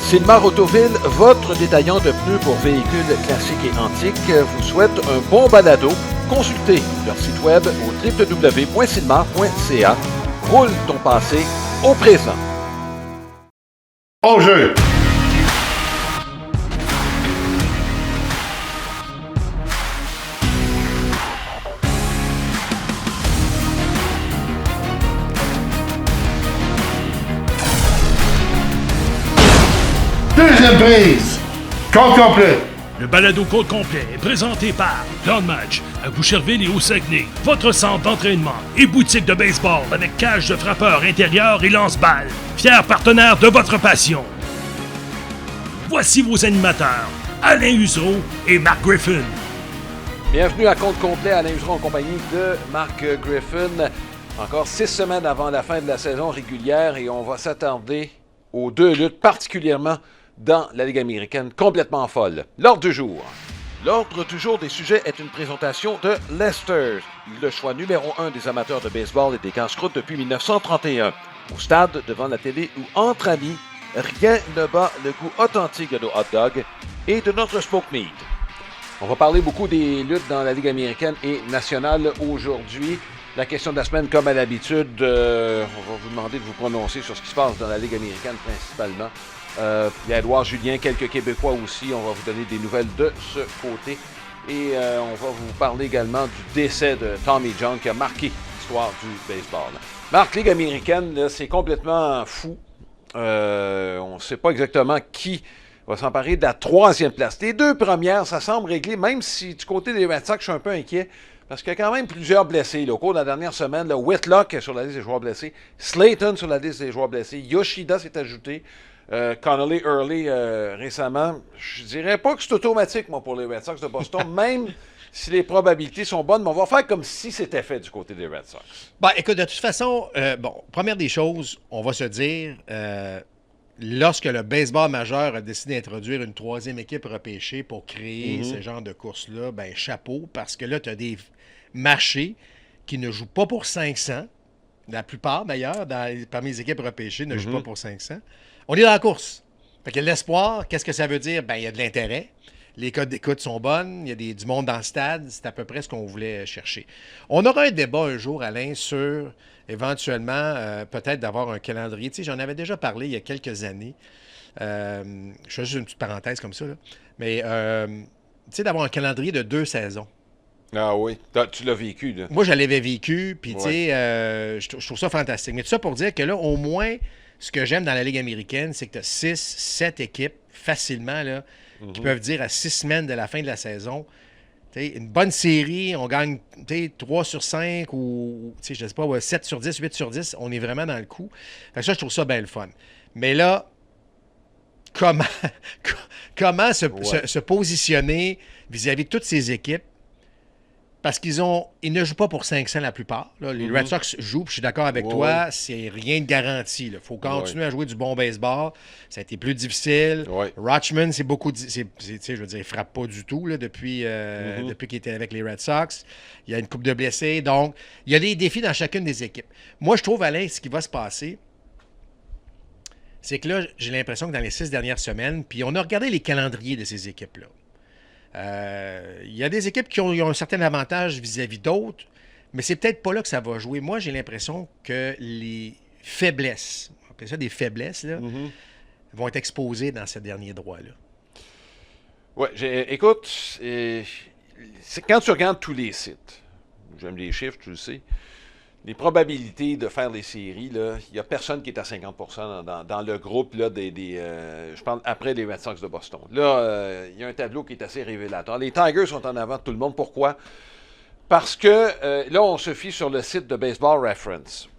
Silmar Autoville, votre détaillant de pneus pour véhicules classiques et antiques, vous souhaite un bon balado. Consultez leur site web au www.silmar.ca. Roule ton passé au présent. Au jeu! Deuxième prise! Compte complet! Le balado compte complet est présenté par Plan de Match à Boucherville et au Saguenay, votre centre d'entraînement et boutique de baseball avec cage de frappeur intérieur et lance-balles. Fier partenaire de votre passion. Voici vos animateurs, Alain Usereau et Mark Griffin. Bienvenue à Compte complet, Alain Usereau en compagnie de Mark Griffin. Encore 6 semaines avant la fin de la saison régulière et on va s'attarder aux deux luttes particulièrement dans la Ligue américaine, complètement folle. L'ordre du jour. L'ordre du jour des sujets est une présentation de Lester, le choix numéro 1 des amateurs de baseball et des casse-croûtes depuis 1931. Au stade, devant la télé ou entre amis, rien ne bat le goût authentique de nos hot dogs et de notre smoke meat. On va parler beaucoup des luttes dans la Ligue américaine et nationale aujourd'hui. La question de la semaine, comme à l'habitude, on va vous demander de vous prononcer sur ce qui se passe dans la Ligue américaine principalement. Il y a Édouard Julien, quelques Québécois aussi. On va vous donner des nouvelles de ce côté. Et on va vous parler également du décès de Tommy John qui a marqué l'histoire du baseball. Marc, Ligue américaine, là, c'est complètement fou. On ne sait pas exactement qui va s'emparer de la 3e place. Les 2 premières, ça semble réglé, même si du côté des Red Sox, je suis un peu inquiet. Parce qu'il y a quand même plusieurs blessés. Là, au cours de la dernière semaine, là, Whitlock est sur la liste des joueurs blessés. Slayton sur la liste des joueurs blessés. Yoshida s'est ajouté. Connolly Early récemment. Je dirais pas que c'est automatique, moi, pour les Red Sox de Boston, même si les probabilités sont bonnes, mais on va faire comme si c'était fait du côté des Red Sox. Ben, écoute, de toute façon, première des choses, on va se dire, lorsque le baseball majeur a décidé d'introduire une 3e équipe repêchée pour créer ce genre de course-là, ben chapeau, parce que là, tu as des marchés qui ne jouent pas pour 500. La plupart, d'ailleurs, parmi les équipes repêchées, ne jouent pas pour 500. On est dans la course. Fait que l'espoir, qu'est-ce que ça veut dire? Ben, il y a de l'intérêt. Les codes d'écoute sont bonnes. Il y a du monde dans le stade. C'est à peu près ce qu'on voulait chercher. On aura un débat un jour, Alain, sur éventuellement, peut-être d'avoir un calendrier. Tu sais, j'en avais déjà parlé il y a quelques années. Je fais juste une petite parenthèse comme ça, là. Mais, tu sais, d'avoir un calendrier de 2 saisons. Ah oui, tu l'as vécu, là. Moi, je l'avais vécu, puis tu sais, je trouve ça fantastique. Mais tout ça pour dire que là, au moins, ce que j'aime dans la Ligue américaine, c'est que tu as 6, 7 équipes facilement, là, qui peuvent dire à 6 semaines de la fin de la saison, une bonne série, on gagne 3 sur 5 ou, je ne sais pas, 7 sur 10, 8 sur 10, on est vraiment dans le coup. Fait que ça, je trouve ça bien le fun. Mais là, comment se positionner vis-à-vis de toutes ces équipes? Parce qu'ils ne jouent pas pour 500 la plupart. Là. Les Red Sox jouent, puis je suis d'accord avec toi, c'est rien de garanti. Il faut continuer à jouer du bon baseball. Ça a été plus difficile. Rutschman, c'est beaucoup... je veux dire, il frappe pas du tout là, depuis qu'il était avec les Red Sox. Il y a une couple de blessés. Donc, il y a des défis dans chacune des équipes. Moi, je trouve, Alain, ce qui va se passer, c'est que là, j'ai l'impression que dans les 6 dernières semaines, puis on a regardé les calendriers de ces équipes-là. Il y a des équipes qui ont un certain avantage vis-à-vis d'autres, mais c'est peut-être pas là que ça va jouer. Moi, j'ai l'impression que les faiblesses, on appelle ça des faiblesses, là, vont être exposées dans ce dernier droit-là. Oui, écoute, c'est quand tu regardes tous les sites, j'aime les chiffres, tu le sais, les probabilités de faire les séries, il n'y a personne qui est à 50% dans le groupe là, je parle après les Red Sox de Boston. Là, il y a un tableau qui est assez révélateur. Les Tigers sont en avant de tout le monde. Pourquoi? Parce que là, on se fie sur le site de Baseball Reference.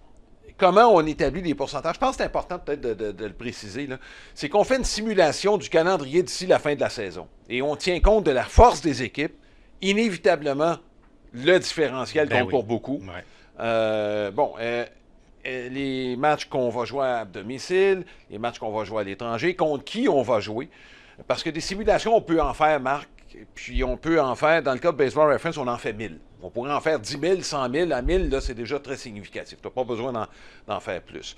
Comment on établit les pourcentages? Je pense que c'est important peut-être de le préciser. C'est qu'on fait une simulation du calendrier d'ici la fin de la saison. Et on tient compte de la force des équipes. Inévitablement, le différentiel compte pour beaucoup. Ouais. Les matchs qu'on va jouer à domicile, les matchs qu'on va jouer à l'étranger, contre qui on va jouer. Parce que des simulations, on peut en faire, Marc, puis on peut en faire, dans le cas de Baseball Reference, on en fait 1000. On pourrait en faire 10 000, 100 000. À 1000, là, c'est déjà très significatif. Tu n'as pas besoin d'en faire plus.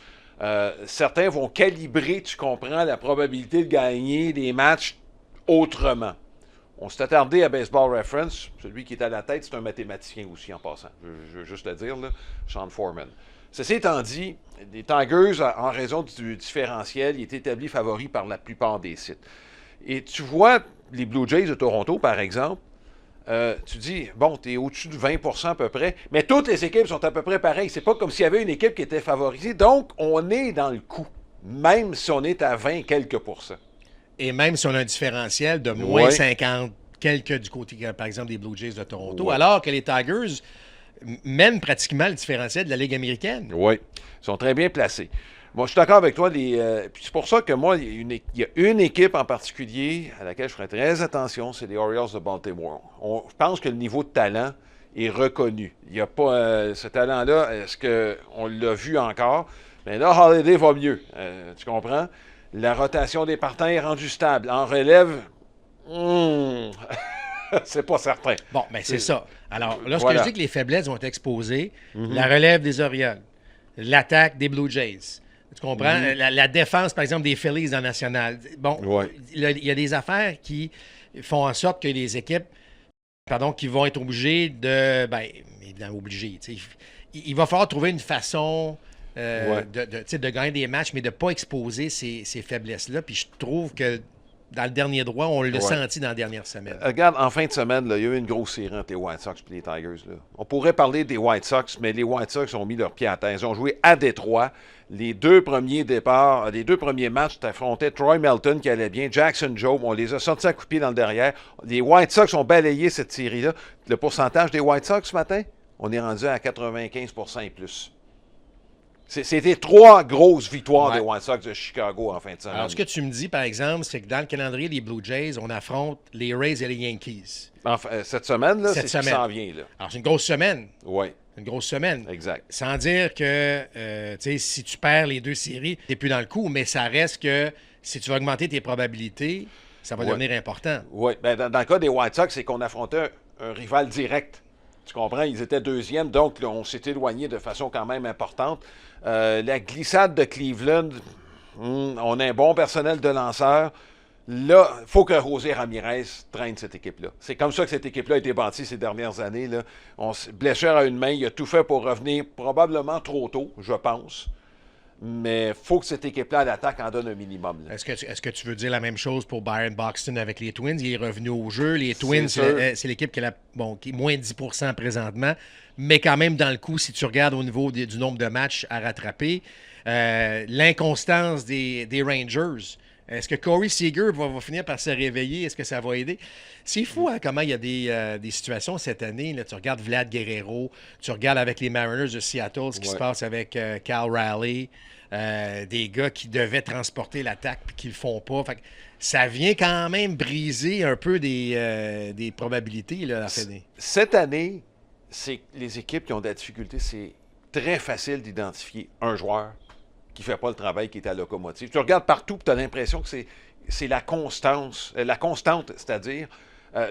Certains vont calibrer, tu comprends, la probabilité de gagner les matchs autrement. On s'est attardé à Baseball Reference. Celui qui est à la tête, c'est un mathématicien aussi, en passant. Je veux juste le dire, là, Sean Foreman. Ceci étant dit, les Tigers, en raison du différentiel, il est établi favori par la plupart des sites. Et tu vois les Blue Jays de Toronto, par exemple, tu dis, bon, tu es au-dessus de 20% à peu près, mais toutes les équipes sont à peu près pareilles. C'est pas comme s'il y avait une équipe qui était favorisée. Donc, on est dans le coup, même si on est à 20 quelques pourcents. Et même si on a un différentiel de moins 50 quelques du côté, par exemple, des Blue Jays de Toronto, alors que les Tigers mènent pratiquement le différentiel de la Ligue américaine. Oui, ils sont très bien placés. Moi, je suis d'accord avec toi. C'est pour ça que moi, il y a une équipe en particulier à laquelle je ferai très attention, c'est les Orioles de Baltimore. Je pense que le niveau de talent est reconnu. Il n'y a pas ce talent-là. Est-ce qu'on l'a vu encore? Mais là, Holiday va mieux. Tu comprends? La rotation des partants est rendue stable. En relève, c'est pas certain. Bon, mais c'est ça. Alors, lorsque je dis que les faiblesses vont être exposées, la relève des Orioles, l'attaque des Blue Jays, tu comprends? La défense, par exemple, des Phillies dans la nationale. Bon, il y a des affaires qui font en sorte que les équipes, qui vont être obligées de... évidemment, obligées. Il va falloir trouver une façon... de gagner des matchs, mais de ne pas exposer ces faiblesses-là. Puis je trouve que dans le dernier droit, on l'a senti dans la dernière semaine. Regarde, en fin de semaine, là, il y a eu une grosse série entre les White Sox et les Tigers. Là. On pourrait parler des White Sox, mais les White Sox ont mis leur pied à terre. Ils ont joué à Détroit. Les deux premiers matchs, tu affrontais Troy Melton qui allait bien, Jackson Jobe, on les a sortis à coups de pied dans le derrière. Les White Sox ont balayé cette série-là. Le pourcentage des White Sox ce matin, on est rendu à 95% et plus. C'était 3 grosses victoires des White Sox de Chicago en fin de semaine. Alors, ce que tu me dis, par exemple, c'est que dans le calendrier des Blue Jays, on affronte les Rays et les Yankees. Cette semaine, là, c'est ce qui s'en vient. Là. Alors, c'est une grosse semaine. Oui. Une grosse semaine. Exact. Sans dire que, si tu perds les 2 séries, tu n'es plus dans le coup, mais ça reste que si tu vas augmenter tes probabilités, ça va devenir important. Oui. Ben, dans le cas des White Sox, c'est qu'on affrontait un rival direct. Tu comprends? Ils étaient deuxièmes, donc là, on s'est éloigné de façon quand même importante. La glissade de Cleveland, on a un bon personnel de lanceurs. Là, il faut que José Ramirez traîne cette équipe-là. C'est comme ça que cette équipe-là a été bâtie ces dernières années. Là. Blessure à une main, il a tout fait pour revenir probablement trop tôt, je pense. Mais il faut que cette équipe-là, à l'attaque, en donne un minimum. Là. Est-ce que tu veux dire la même chose pour Byron Buxton avec les Twins? Il est revenu au jeu. Les Twins, c'est l'équipe qui est moins de 10% présentement, mais quand même dans le coup, si tu regardes au niveau du nombre de matchs à rattraper, l'inconstance des Rangers. Est-ce que Corey Seager va finir par se réveiller? Est-ce que ça va aider? C'est fou comment il y a des situations cette année. Là, tu regardes Vlad Guerrero, tu regardes avec les Mariners de Seattle, ce qui se passe avec Cal Raleigh, des gars qui devaient transporter l'attaque et qui ne le font pas. Fait que ça vient quand même briser un peu des probabilités. Là, cette année, c'est les équipes qui ont de la difficulté. C'est très facile d'identifier un joueur qui ne fait pas le travail qui est à la locomotive. Tu regardes partout et tu as l'impression que c'est la constante, c'est-à-dire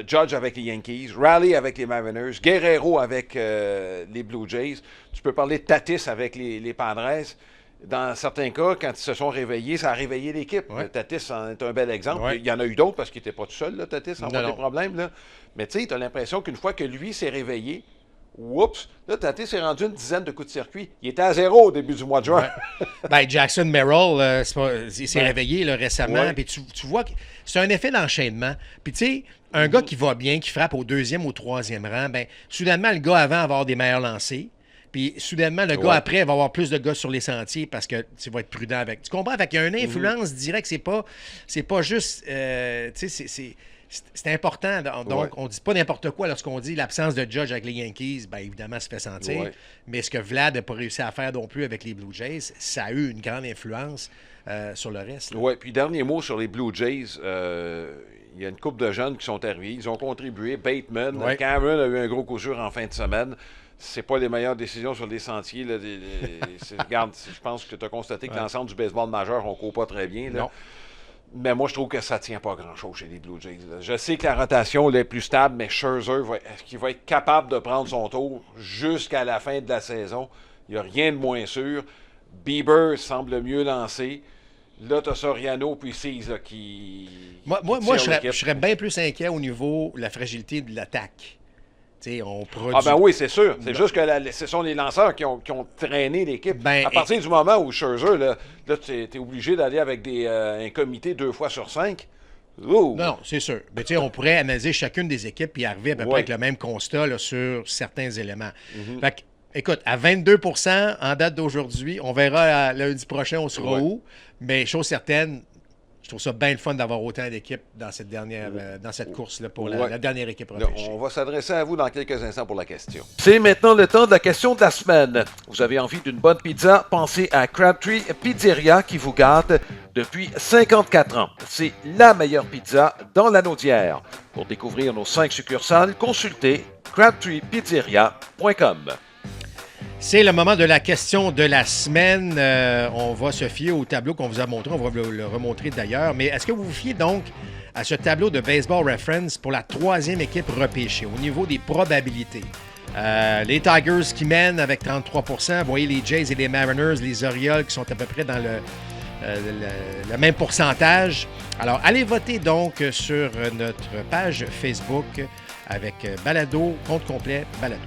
Judge avec les Yankees, Raleigh avec les Mariners, Guerrero avec les Blue Jays. Tu peux parler de Tatis avec les Padres. Dans certains cas, quand ils se sont réveillés, ça a réveillé l'équipe. Ouais. Tatis en est un bel exemple. Ouais. Il y en a eu d'autres parce qu'il n'était pas tout seul, là, Tatis, sans avoir des problèmes. Là. Mais tu sais, tu as l'impression qu'une fois que lui s'est réveillé, oups, là, Tatis s'est rendu une dizaine de coups de circuit. Il était à 0 au début du mois de juin. Ouais. Jackson Merrill il s'est réveillé là, récemment. Ouais. Puis tu vois que c'est un effet d'enchaînement. Puis tu sais, un gars qui va bien, qui frappe au 2e ou au 3e rang, soudainement, le gars avant va avoir des meilleurs lancers. Puis, soudainement, le gars après va avoir plus de gars sur les sentiers parce que tu vas être prudent avec. Tu comprends? Fait qu'il y a une influence directe. C'est pas juste. Tu sais, c'est important. Donc, on ne dit pas n'importe quoi lorsqu'on dit l'absence de Judge avec les Yankees. Bien, évidemment, ça fait sentir. Ouais. Mais ce que Vlad n'a pas réussi à faire non plus avec les Blue Jays, ça a eu une grande influence sur le reste. Oui, puis dernier mot sur les Blue Jays. Il y a une couple de jeunes qui sont arrivés. Ils ont contribué. Bateman, Cameron a eu un gros coup sûr en fin de semaine. C'est pas les meilleures décisions sur les sentiers. Là, regarde, je pense que tu as constaté que l'ensemble du baseball majeur, on ne court pas très bien. Là. Non. Mais moi, je trouve que ça ne tient pas grand-chose chez les Blue Jays. Là. Je sais que la rotation est plus stable, mais Scherzer, est-ce qu'il va être capable de prendre son tour jusqu'à la fin de la saison? Il n'y a rien de moins sûr. Bieber semble mieux lancé. Là, tu as Soriano puis Cease qui. Moi je serais bien plus inquiet au niveau de la fragilité de l'attaque. On produit... Ah ben oui, c'est sûr. C'est juste que ce sont les lanceurs qui ont traîné l'équipe. À partir du moment où Scherzer, là tu es obligé d'aller avec un comité 2 fois sur 5. Non, c'est sûr. Mais on pourrait analyser chacune des équipes et arriver à peu près avec le même constat là, sur certains éléments. Fait que, écoute, à 22 % en date d'aujourd'hui, on verra lundi prochain, on sera où. Mais chose certaine, je trouve ça bien le fun d'avoir autant d'équipes dans cette dans cette course-là pour la dernière équipe repêchée. On va s'adresser à vous dans quelques instants pour la question. C'est maintenant le temps de la question de la semaine. Vous avez envie d'une bonne pizza? Pensez à Crabtree Pizzeria qui vous garde depuis 54 ans. C'est la meilleure pizza dans la Naudière. Pour découvrir nos 5 succursales, consultez crabtreepizzeria.com. C'est le moment de la question de la semaine. On va se fier au tableau qu'on vous a montré. On va le remontrer d'ailleurs. Mais est-ce que vous vous fiez donc à ce tableau de Baseball Reference pour la 3e équipe repêchée au niveau des probabilités? Les Tigers qui mènent avec 33 %. Vous voyez les Jays et les Mariners, les Orioles qui sont à peu près dans le même pourcentage. Alors, allez voter donc sur notre page Facebook avec Balado, compte complet, Balado.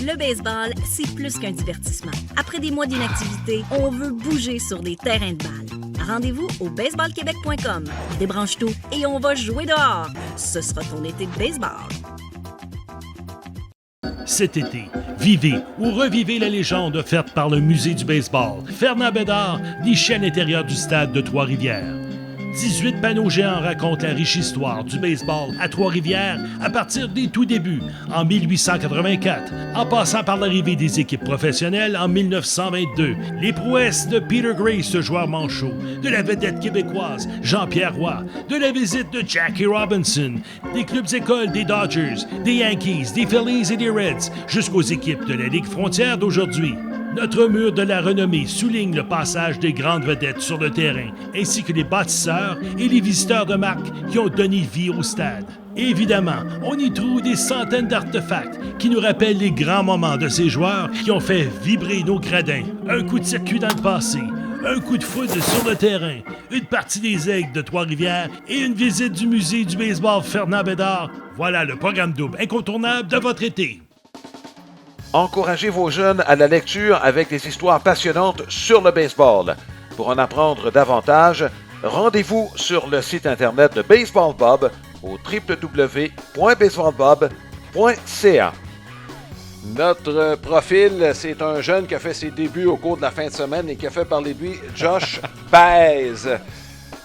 Le baseball, c'est plus qu'un divertissement. Après des mois d'inactivité, on veut bouger sur des terrains de balle. Rendez-vous au baseballquebec.com. Débranche tout et on va jouer dehors. Ce sera ton été de baseball. Cet été, vivez ou revivez la légende offerte par le Musée du baseball. Fernand Bédard, niché à l'intérieur du stade de Trois-Rivières. 18 panneaux géants racontent la riche histoire du baseball à Trois-Rivières à partir des tout débuts, en 1884, en passant par l'arrivée des équipes professionnelles en 1922, les prouesses de Peter Gray, ce joueur manchot, de la vedette québécoise Jean-Pierre Roy, de la visite de Jackie Robinson, des clubs écoles des Dodgers, des Yankees, des Phillies et des Reds, jusqu'aux équipes de la Ligue frontière d'aujourd'hui. Notre mur de la renommée souligne le passage des grandes vedettes sur le terrain, ainsi que les bâtisseurs et les visiteurs de marque qui ont donné vie au stade. Évidemment, on y trouve des centaines d'artefacts qui nous rappellent les grands moments de ces joueurs qui ont fait vibrer nos gradins. Un coup de circuit dans le passé, un coup de foudre sur le terrain, une partie des Aigles de Trois-Rivières et une visite du musée du baseball Fernand Bédard. Voilà le programme double incontournable de votre été. Encouragez vos jeunes à la lecture avec des histoires passionnantes sur le baseball. Pour en apprendre davantage, rendez-vous sur le site internet de Baseball Bob au www.baseballbob.ca. Notre profil, c'est un jeune qui a fait ses débuts au cours de la fin de semaine et qui a fait parler de lui Josh Baez.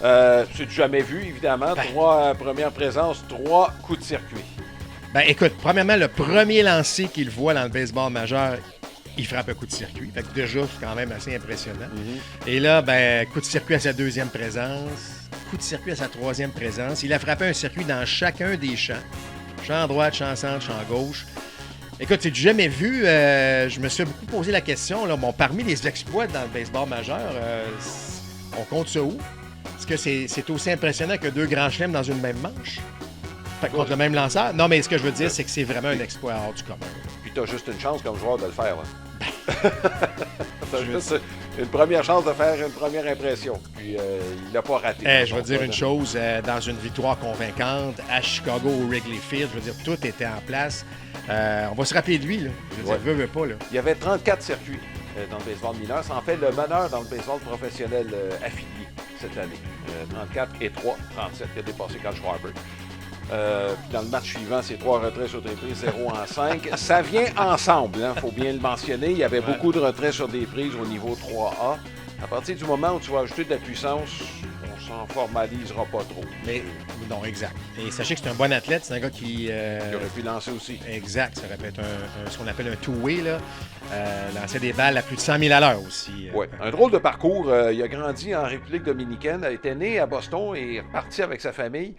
C'est jamais vu, évidemment. 3 premières présences, 3 coups de circuit. Ben écoute, premièrement, le premier lancer qu'il voit dans le baseball majeur, il frappe un coup de circuit. Fait que déjà, c'est quand même assez impressionnant. Et là, ben, coup de circuit à sa 2e présence, coup de circuit à sa 3e présence. Il a frappé un circuit dans chacun des champs. Champ droit, champ centre, champ gauche. Écoute, c'est du jamais vu. Je me suis beaucoup posé la question. Là, bon, parmi les exploits dans le baseball majeur, on compte ça où? Est-ce que c'est aussi impressionnant que 2 grands chelems dans une même manche? Fait contre le même lanceur? Non, mais ce que je veux dire, c'est que c'est vraiment un exploit hors du commun. Puis t'as juste une chance comme joueur de le faire. T'as juste une première chance de faire une première impression. Puis il l'a pas raté. Je veux dire une chose, dans une victoire convaincante, à Chicago, au Wrigley Field, je veux dire, tout était en place. On va se rappeler de lui, là. Je veux dire, veut pas, là. Il y avait 34 circuits dans le baseball mineur. Ça en fait le meneur dans le baseball professionnel affilié cette année. 34 et 3, 37, qui a dépassé Carl Schwarber. Dans le match suivant, c'est 3 retraits sur des prises, 0 en 5. Ça vient ensemble, il faut bien le mentionner. Il y avait beaucoup de retraits sur des prises au niveau 3A. À partir du moment où tu vas ajouter de la puissance, on s'en formalisera pas trop. Mais non, exact. Et sachez que c'est un bon athlète, c'est un gars qui aurait pu lancer aussi. Exact, ça aurait pu être ce qu'on appelle un two-way, là. Lancer des balles à plus de 100 000 à l'heure aussi. Oui, un drôle de parcours. Il a grandi en République dominicaine, il était né à Boston et est reparti avec sa famille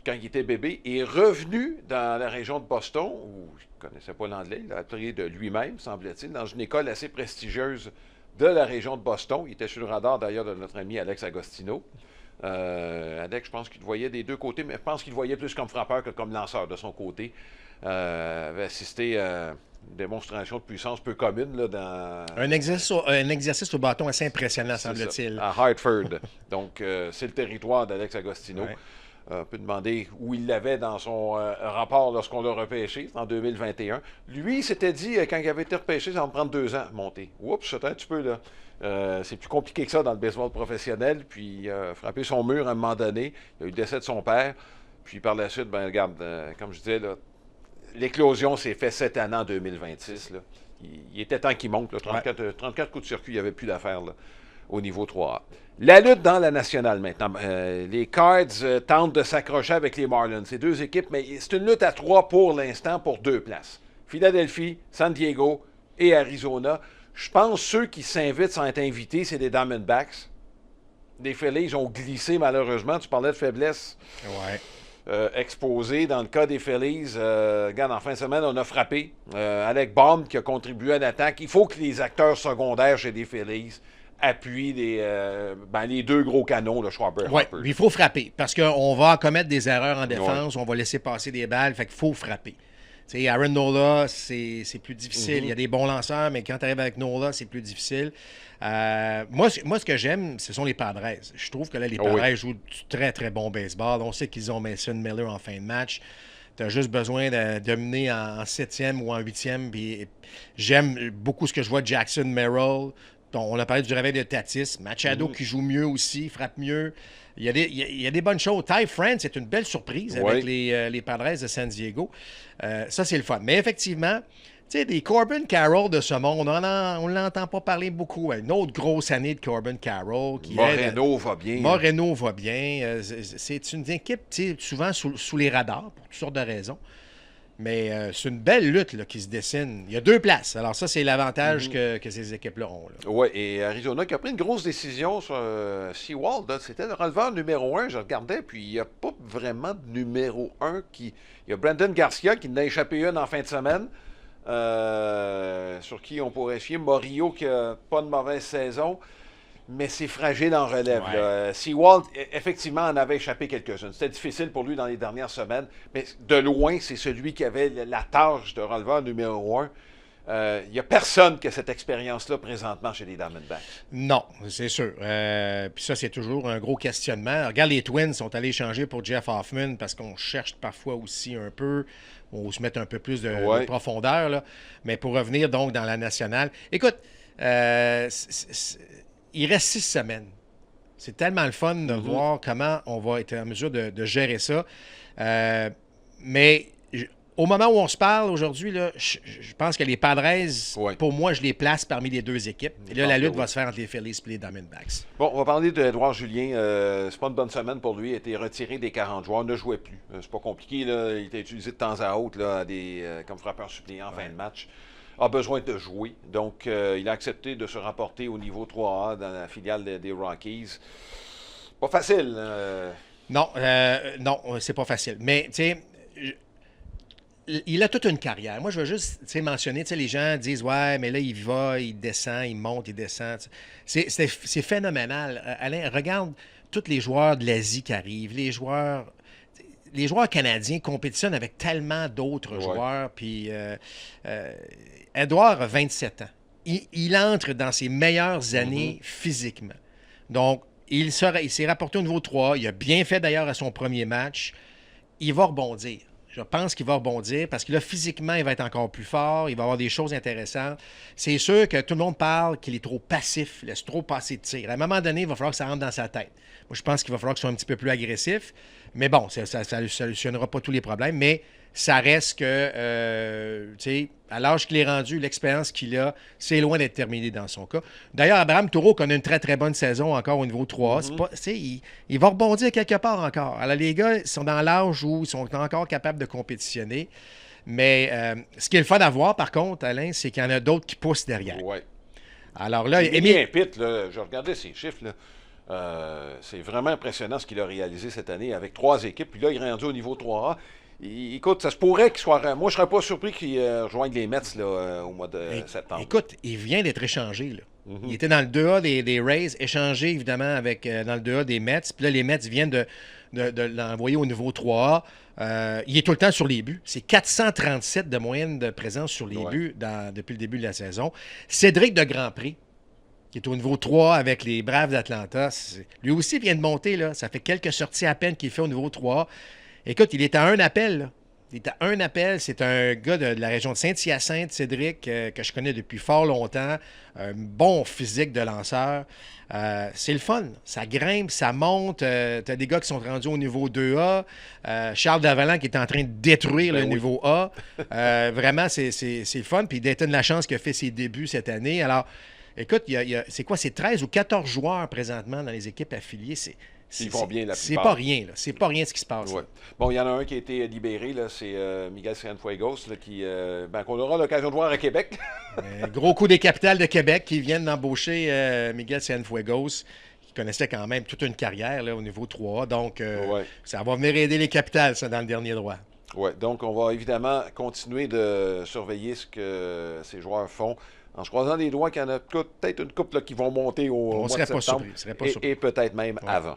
quand il était bébé, et est revenu dans la région de Boston, où il ne connaissait pas l'anglais, il a appris de lui-même, semble-t-il, dans une école assez prestigieuse de la région de Boston. Il était sur le radar, d'ailleurs, de notre ami Alex Agostino. Alex, je pense qu'il le voyait des 2 côtés, mais je pense qu'il le voyait plus comme frappeur que comme lanceur de son côté. Avait assisté démonstration de puissance peu commune là, dans... Un exercice au bâton assez impressionnant, semble-t-il. À Hartford. Donc, c'est le territoire d'Alex Agostino. Ouais. On peut demander où il l'avait dans son rapport lorsqu'on l'a repêché, en 2021. Lui, il s'était dit, quand il avait été repêché, ça va me prendre 2 ans à monter. Oups, c'est un petit peu là. C'est plus compliqué que ça dans le baseball professionnel. Puis, il a frappé son mur à un moment donné. Il a eu le décès de son père. Puis, par la suite, ben regarde, comme je disais, là, l'éclosion s'est faite cette année en 2026. Là. Il était temps qu'il monte. Là, 34 coups de circuit, il n'y avait plus d'affaires là, au niveau 3A. La lutte dans la nationale maintenant. Les Cards tentent de s'accrocher avec les Marlins. C'est 2 équipes, mais c'est une lutte à 3 pour l'instant pour 2 places. Philadelphie, San Diego et Arizona. Je pense que ceux qui s'invitent sans être invités, c'est les Diamondbacks. Les Phillies ont glissé malheureusement. Tu parlais de faiblesse. Ouais. Exposé. Dans le cas des Phillies, regarde, en fin de semaine, on a frappé. Alec Baum qui a contribué à l'attaque. Il faut que les acteurs secondaires chez les Phillies appuient les 2 gros canons, le Schwarber et Oui, Harper. il faut frapper parce qu'on va commettre des erreurs en défense, on va laisser passer des balles, fait qu'il faut frapper. Tu sais, Aaron Nola, c'est plus difficile. Il y a des bons lanceurs, mais quand tu arrives avec Nola, c'est plus difficile. Moi, ce que j'aime, ce sont les Padres. Je trouve que là, les Padres jouent du très, très bon baseball. On sait qu'ils ont Mason Miller en fin de match. Tu as juste besoin de mener en 7e ou en 8e. Puis j'aime beaucoup ce que je vois de Jackson Merrill. On a parlé du réveil de Tatis. Machado qui joue mieux aussi, frappe mieux. Il y a des bonnes choses. Ty France, c'est une belle surprise avec les Padres de San Diego. Ça, c'est le fun. Mais effectivement, tu sais, des Corbin Carroll de ce monde, on ne l'entend pas parler beaucoup. Une autre grosse année de Corbin Carroll. Moreno va bien. Moreno va bien. C'est une équipe souvent sous les radars pour toutes sortes de raisons. Mais c'est une belle lutte là, qui se dessine. Il y a 2 places. Alors ça, c'est l'avantage que ces équipes-là ont. Oui, et Arizona qui a pris une grosse décision sur Seawald. C'était le releveur numéro 1. Je regardais, puis il n'y a pas vraiment de numéro 1 qui... Il y a Brandon Garcia qui en a échappé une en fin de semaine. Sur qui on pourrait fier. Morillo qui n'a pas de mauvaise saison. Mais c'est fragile en relève. Ouais. Seawald, effectivement, en avait échappé quelques-unes. C'était difficile pour lui dans les dernières semaines. Mais de loin, c'est celui qui avait la tâche de releveur numéro 1. Il n'y a personne qui a cette expérience-là présentement chez les Diamondbacks. Non, c'est sûr. Puis ça, c'est toujours un gros questionnement. Regarde, les Twins sont allés changer pour Jeff Hoffman parce qu'on cherche parfois aussi un peu, on se met un peu plus de profondeur. Là. Mais pour revenir donc dans la nationale, écoute, il reste 6 semaines. C'est tellement le fun de voir comment on va être en mesure de gérer ça. Mais au moment où on se parle aujourd'hui, là, je pense que les Padres, pour moi, je les place parmi les 2 équipes. Et là, la lutte va se faire entre les Phillies et les Diamondbacks. Bon, on va parler d'Edouard Julien. C'est pas une bonne semaine pour lui. Il a été retiré des 40 joueurs. Ne jouait plus. C'est pas compliqué. Là. Il était utilisé de temps à autre là, comme frappeur suppléant en fin de match. A besoin de jouer. Donc, il a accepté de se rapporter au niveau 3A dans la filiale des Rockies. Pas facile. Non, c'est pas facile. Mais, tu sais, il a toute une carrière. Moi, je veux juste mentionner, les gens disent « Ouais, mais là, il va, il descend, il monte, il descend. » C'est phénoménal. Alain, regarde tous les joueurs de l'Asie qui arrivent, les joueurs canadiens compétitionnent avec tellement d'autres joueurs. Puis, Edouard a 27 ans. Il entre dans ses meilleures années physiquement. Donc, il s'est rapporté au niveau 3. Il a bien fait d'ailleurs à son premier match. Il va rebondir. Je pense qu'il va rebondir parce que là, physiquement, il va être encore plus fort. Il va avoir des choses intéressantes. C'est sûr que tout le monde parle qu'il est trop passif, laisse trop passer de tir. À un moment donné, il va falloir que ça rentre dans sa tête. Moi, je pense qu'il va falloir qu'il soit un petit peu plus agressif. Mais bon, ça ne solutionnera pas tous les problèmes. Mais ça reste que, tu sais, à l'âge qu'il est rendu, l'expérience qu'il a, c'est loin d'être terminé dans son cas. D'ailleurs, Abraham Taureau connaît une très, très bonne saison encore au niveau 3A. C'est pas, il va rebondir quelque part encore. Alors, les gars, ils sont dans l'âge où ils sont encore capables de compétitionner. Mais ce qui est le fun à voir, par contre, Alain, c'est qu'il y en a d'autres qui poussent derrière. Oui. Alors là, Émile Pitt, là, je regardais ses chiffres, là. C'est vraiment impressionnant ce qu'il a réalisé cette année avec 3 équipes. Puis là, il est rendu au niveau 3A. Écoute, ça se pourrait qu'il soit... Moi, je ne serais pas surpris qu'il rejoigne les Mets là, au mois de septembre. Écoute, il vient d'être échangé. Là. Il était dans le 2A des Rays, échangé évidemment avec dans le 2A des Mets. Puis là, les Mets viennent de l'envoyer au niveau 3A. Il est tout le temps sur les buts. C'est 437 de moyenne de présence sur les buts depuis le début de la saison. Cédric de Grand Prix, qui est au niveau 3 avec les Braves d'Atlanta. Lui aussi vient de monter. Là. Ça fait quelques sorties à peine qu'il fait au niveau 3. Écoute, il est à un appel. Là. Il est à un appel. C'est un gars de la région de Saint-Hyacinthe, Cédric, que je connais depuis fort longtemps. Un bon physique de lanceur. C'est le fun. Ça grimpe, ça monte. Tu as des gars qui sont rendus au niveau 2A. Charles Davalant qui est en train de détruire le niveau A. Vraiment, c'est le fun. Puis Dayton Lachance qui a fait ses débuts cette année. Alors, écoute, c'est quoi? C'est 13 ou 14 joueurs présentement dans les équipes affiliées. Ils vont bien la plupart. C'est pas rien, là. C'est pas rien ce qui se passe. Ouais. Bon, il y en a un qui a été libéré, là, c'est Miguel Cienfuegos, là, qu'on aura l'occasion de voir à Québec. Gros coup des capitales de Québec qui viennent d'embaucher Miguel Cienfuegos, qui connaissait quand même toute une carrière là, au niveau 3A. Donc, ça va venir aider les capitales, ça, dans le dernier droit. Oui, donc on va évidemment continuer de surveiller ce que ces joueurs font. En se croisant les doigts qu'il y en a peut-être une couple là, qui vont monter au mois de septembre. Et peut-être même avant.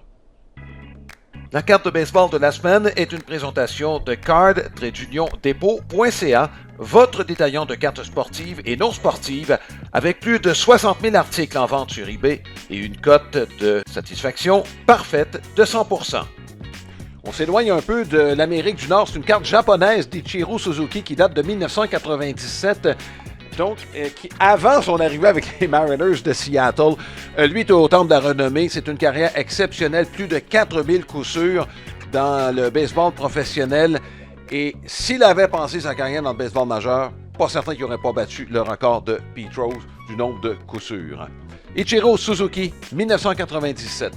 La carte de baseball de la semaine est une présentation de card-dépôt.ca, votre détaillant de cartes sportives et non sportives, avec plus de 60 000 articles en vente sur eBay et une cote de satisfaction parfaite de 100%. On s'éloigne un peu de l'Amérique du Nord. C'est une carte japonaise d'Ichiro Suzuki qui date de 1997. Donc, qui, avant son arrivée avec les Mariners de Seattle, lui est au temple de la renommée. C'est une carrière exceptionnelle, plus de 4000 coups sûrs dans le baseball professionnel. Et s'il avait passé sa carrière dans le baseball majeur, pas certain qu'il n'aurait pas battu le record de Pete Rose du nombre de coups sûrs. Ichiro Suzuki, 1997.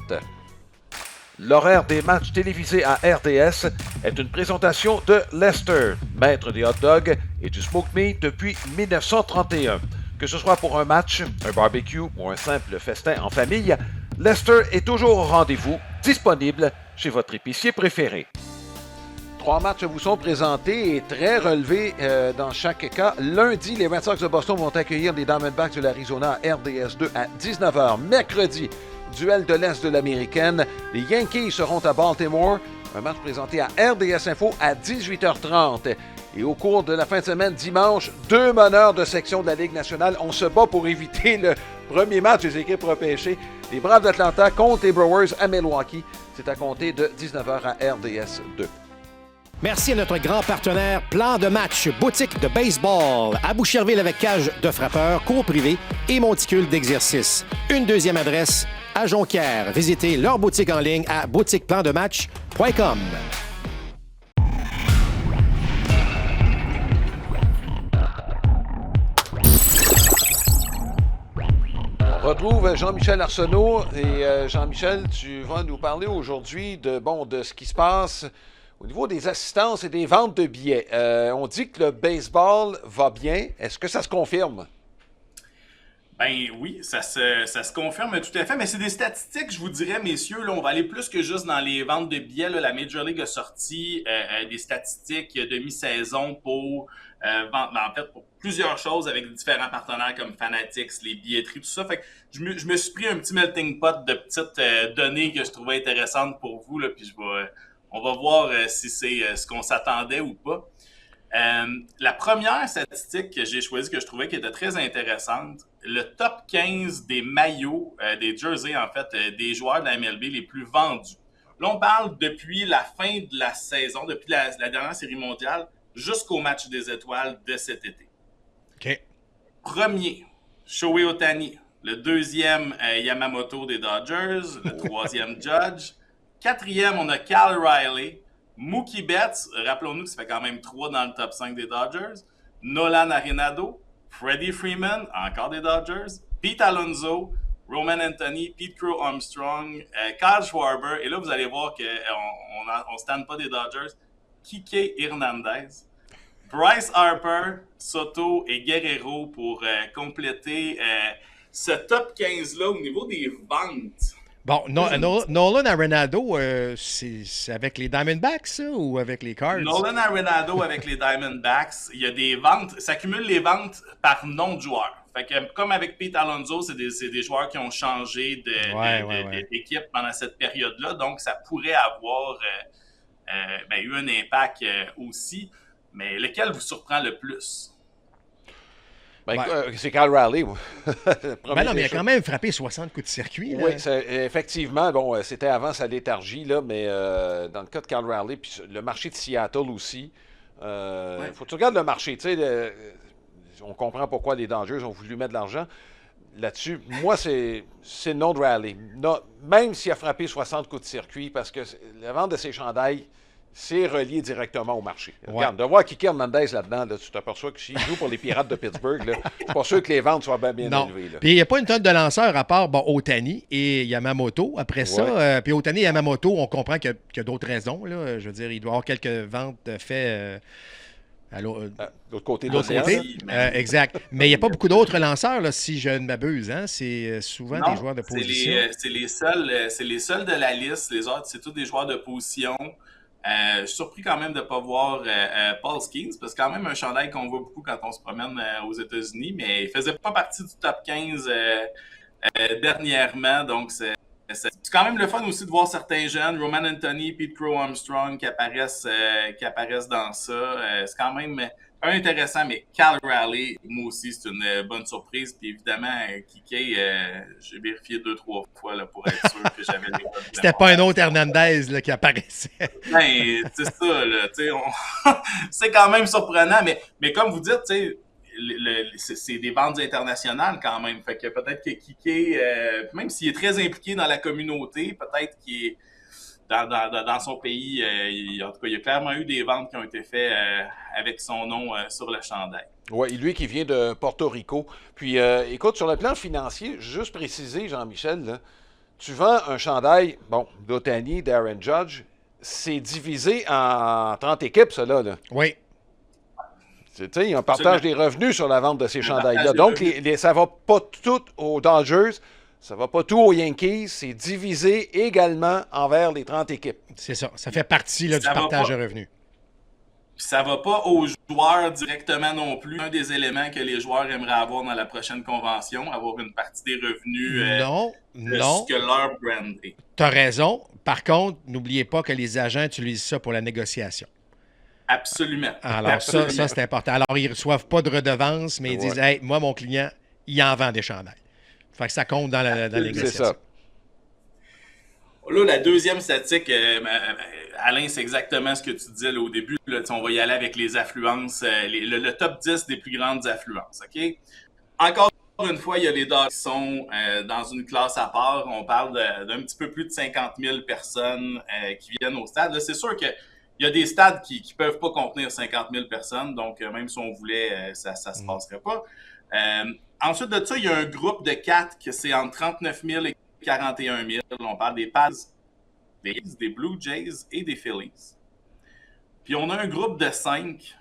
L'horaire des matchs télévisés à RDS est une présentation de Lester, maître des hot dogs et du smoked meat depuis 1931. Que ce soit pour un match, un barbecue ou un simple festin en famille, Lester est toujours au rendez-vous, disponible chez votre épicier préféré. 3 matchs vous sont présentés et très relevés dans chaque cas. Lundi, les Red Sox de Boston vont accueillir les Diamondbacks de l'Arizona à RDS 2 à 19h. Mercredi, duel de l'Est de l'Américaine. Les Yankees seront à Baltimore. Un match présenté à RDS Info à 18h30. Et au cours de la fin de semaine, dimanche, 2 meneurs de section de la Ligue nationale. On se bat pour éviter le premier match des équipes repêchées. Les Braves d'Atlanta contre les Brewers à Milwaukee. C'est à compter de 19h à RDS 2. Merci à notre grand partenaire Plan de match, boutique de baseball à Boucherville avec cage de frappeurs, cours privés et monticule d'exercice. Une deuxième adresse à Jonquière. Visitez leur boutique en ligne à boutiqueplandematch.com. On retrouve Jean-Michel Arsenault et Jean-Michel, tu vas nous parler aujourd'hui de ce qui se passe au niveau des assistances et des ventes de billets. On dit que le baseball va bien. Est-ce que ça se confirme? Ben oui, ça se confirme tout à fait, mais c'est des statistiques, je vous dirais, messieurs, là, on va aller plus que juste dans les ventes de billets. Là, la Major League a sorti des statistiques de mi-saison pour pour plusieurs choses avec différents partenaires comme Fanatics, les billetteries, tout ça. Fait que je me suis pris un petit melting pot de petites données que je trouvais intéressantes pour vous, là, puis on va voir si c'est ce qu'on s'attendait ou pas. La première statistique que j'ai choisie, que je trouvais qui était très intéressante, le top 15 des maillots, des jerseys en fait, des joueurs de la MLB les plus vendus. Là, on parle depuis la fin de la saison, depuis la dernière série mondiale, jusqu'au match des étoiles de cet été. OK. Premier, Shohei Ohtani. Le deuxième, Yamamoto des Dodgers. Le troisième, Judge. Quatrième, on a Cal Riley. Mookie Betts, rappelons-nous que ça fait quand même 3 dans le top 5 des Dodgers. Nolan Arenado, Freddie Freeman, encore des Dodgers. Pete Alonso, Roman Anthony, Pete Crow Armstrong, Kyle Schwarber. Et là, vous allez voir qu'on ne stand pas des Dodgers. Kike Hernandez. Bryce Harper, Soto et Guerrero pour compléter ce top 15-là au niveau des ventes. Bon, Nolan Arenado, c'est avec les Diamondbacks, ça, ou avec les Cards? Nolan Arenado avec les Diamondbacks, il y a des ventes, ça cumule les ventes par nom de joueur. Fait que, comme avec Pete Alonso, c'est des joueurs qui ont changé d'équipe pendant cette période-là. Donc, ça pourrait avoir eu un impact aussi. Mais lequel vous surprend le plus? C'est Cal Raleigh. Non, mais il a quand même frappé 60 coups de circuit. Oui, effectivement. Bon, c'était avant sa léthargie, là, mais dans le cas de Cal Raleigh, puis le marché de Seattle aussi, faut que tu regardes le marché. Tu sais, on comprend pourquoi les Dodgers ont voulu mettre de l'argent là-dessus. Moi, c'est le nom de Raleigh. Même s'il a frappé 60 coups de circuit, parce que la vente de ses chandails, c'est relié directement au marché. Regarde, de voir Kiki Hernandez là-dedans, là, tu t'aperçois que s'il joue pour les Pirates de Pittsburgh, là, je suis pas sûr que les ventes soient bien élevées. Là. Puis il n'y a pas une tonne de lanceurs à part Ohtani et Yamamoto. Après ça, puis Ohtani et Yamamoto, on comprend qu'il y a d'autres raisons. Là. Je veux dire, il doit y avoir quelques ventes faites de l'autre côté de l'océan. Exact. Mais il n'y a pas beaucoup d'autres lanceurs, là, si je ne m'abuse. Hein? C'est souvent des joueurs de position. C'est les seuls de la liste. Les autres, c'est tous des joueurs de position. Je suis surpris quand même de ne pas voir Paul Skeens, parce que c'est quand même un chandail qu'on voit beaucoup quand on se promène aux États-Unis, mais il ne faisait pas partie du top 15 dernièrement, donc c'est quand même le fun aussi de voir certains jeunes, Roman Anthony, Pete Crow Armstrong, qui apparaissent dans ça. C'est quand même intéressant, mais Cal Raleigh, moi aussi, c'est une bonne surprise. Puis évidemment, Kike, j'ai vérifié 2-3 fois là, pour être sûr que j'avais les bonnes. C'était pas un autre Hernandez là, qui apparaissait. Ben, c'est ça, là. C'est quand même surprenant, mais comme vous dites, c'est des ventes internationales quand même. Fait que peut-être que Kike, même s'il est très impliqué dans la communauté, peut-être qu'il est dans son pays, en tout cas, il y a clairement eu des ventes qui ont été faites avec son nom sur le chandail. Oui, lui qui vient de Porto Rico. Puis, écoute, sur le plan financier, juste préciser, Jean-Michel, là, tu vends un chandail, d'Ohtani, d'Aaron Judge, c'est divisé en 30 équipes, ça là. Oui. Tu sais, il y a un partage des revenus sur la vente de ces chandails-là. Donc, ça ne va pas tout aux Dodgers. Ça ne va pas tout aux Yankees, c'est divisé également envers les 30 équipes. C'est ça. Ça fait partie là, du partage de revenus. Ça ne va pas aux joueurs directement non plus. Un des éléments que les joueurs aimeraient avoir dans la prochaine convention, avoir une partie des revenus de ce que leur brand est. Tu as raison. Par contre, n'oubliez pas que les agents utilisent ça pour la négociation. Absolument. Alors, Absolument. Ça c'est important. Alors, ils ne reçoivent pas de redevance, mais ils disent « Hey, moi, mon client, il en vend des chandails. » Fait que ça compte dans la négociation. C'est ça. Là, la deuxième statistique, Alain, c'est exactement ce que tu disais là, au début. Là, on va y aller avec les affluences, le top 10 des plus grandes affluences. OK? Encore une fois, il y a les Dodgers qui sont dans une classe à part. On parle d'un petit peu plus de 50 000 personnes qui viennent au stade. Là, c'est sûr qu'il y a des stades qui ne peuvent pas contenir 50 000 personnes. Donc, même si on voulait, ça ne se passerait pas. Ensuite de ça, il y a un groupe de 4 que c'est entre 39 000 et 41 000. On parle des Pats, des Blue Jays et des Phillies. Puis on a un groupe de 5